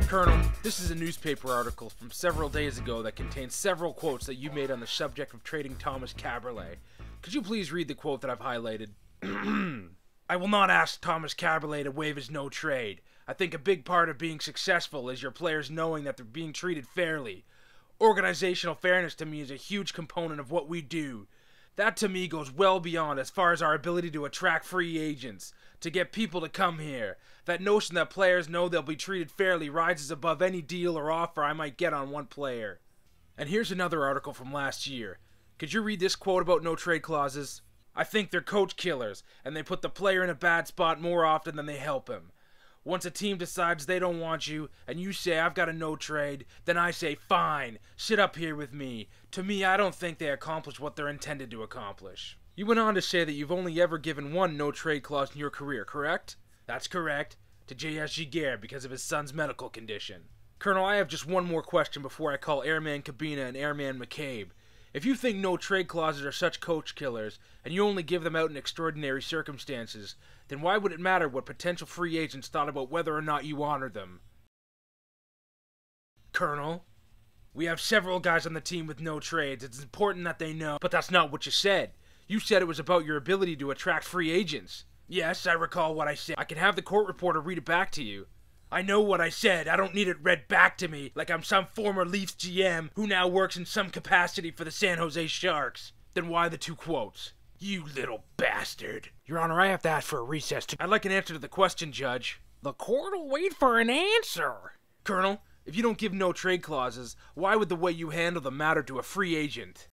Colonel, this is a newspaper article from several days ago that contains several quotes that you made on the subject of trading Thomas Kaberle. Could you please read the quote that I've highlighted? I will not ask Thomas Kaberle to waive his no trade. I think a big part of being successful is your players knowing that they're being treated fairly. Organizational fairness to me is a huge component of what we do. That to me goes well beyond as far as our ability to attract free agents, to get people to come here. That notion that players know they'll be treated fairly rises above any deal or offer I might get on one player. And here's another article from last year. Could you read this quote about no trade clauses? I think they're coach killers, and they put the player in a bad spot more often than they help him. Once a team decides they don't want you, and you say, I've got a no trade, then I say, fine, sit up here with me. To me, I don't think they accomplish what they're intended to accomplish. You went on to say that you've only ever given one no trade clause in your career, correct? That's correct. To J.S. Giguere because of his son's medical condition. Colonel, I have just one more question before I call Airman Cabina and Airman McCabe. If you think no trade clauses are such coach killers, and you only give them out in extraordinary circumstances, then why would it matter what potential free agents thought about whether or not you honor them? Colonel, we have several guys on the team with no trades. It's important that they know, but that's not what you said. You said it was about your ability to attract free agents. Yes, I recall what I said. I can have the court reporter read it back to you. I know what I said. I don't need it read back to me like I'm some former Leafs GM who now works in some capacity for the San Jose Sharks. Then why the two quotes? You little bastard. Your Honor, I have to ask for a recess. I'd like an answer to the question, Judge. The court will wait for an answer. Colonel, if you don't give no trade clauses, why would the way you handle them matter to a free agent?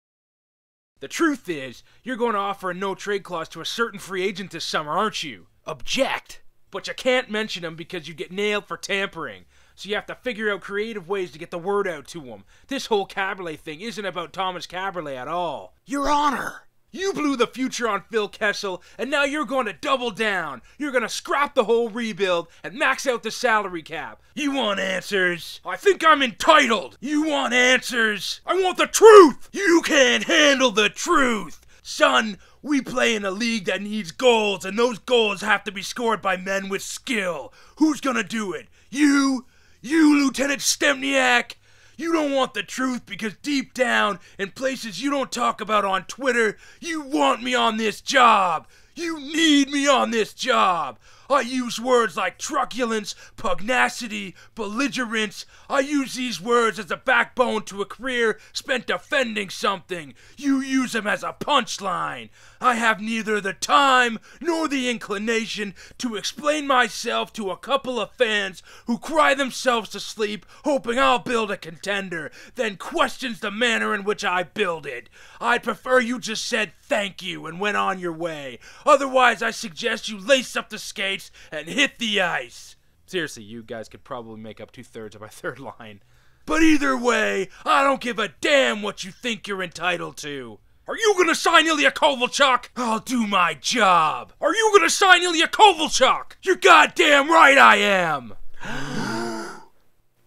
The truth is, you're going to offer a no trade clause to a certain free agent this summer, aren't you? Object. But you can't mention him because you get nailed for tampering. So you have to figure out creative ways to get the word out to him. This whole Kaberle thing isn't about Thomas Kaberle at all. Your Honor! You blew the future on Phil Kessel, and now you're going to double down. You're going to scrap the whole rebuild and max out the salary cap. You want answers? I think I'm entitled. You want answers? I want the truth! You can't handle the truth! Son, we play in a league that needs goals, and those goals have to be scored by men with skill. Who's gonna do it? You? You, Lieutenant Stemniak? You don't want the truth because deep down, in places you don't talk about on Twitter, you want me on this job. You need me on this job. I use words like truculence, pugnacity, belligerence. I use these words as a backbone to a career spent defending something. You use them as a punchline. I have neither the time nor the inclination to explain myself to a couple of fans who cry themselves to sleep hoping I'll build a contender, then questions the manner in which I build it. I'd prefer you just said thank you and went on your way. Otherwise, I suggest you lace up the skates and hit the ice. Seriously, you guys could probably make up 2/3 of my third line. But either way, I don't give a damn what you think you're entitled to. Are you gonna sign Ilya Kovalchuk? I'll do my job. Are you gonna sign Ilya Kovalchuk? You're goddamn right I am.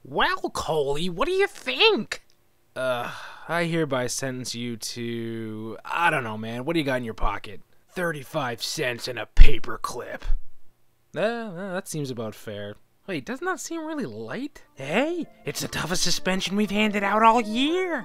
Well, Coley, what do you think? I hereby sentence you to... I don't know, man. What do you got in your pocket? 35 cents and a paper clip. That seems about fair. Wait, doesn't that seem really light? Hey, it's the toughest suspension we've handed out all year.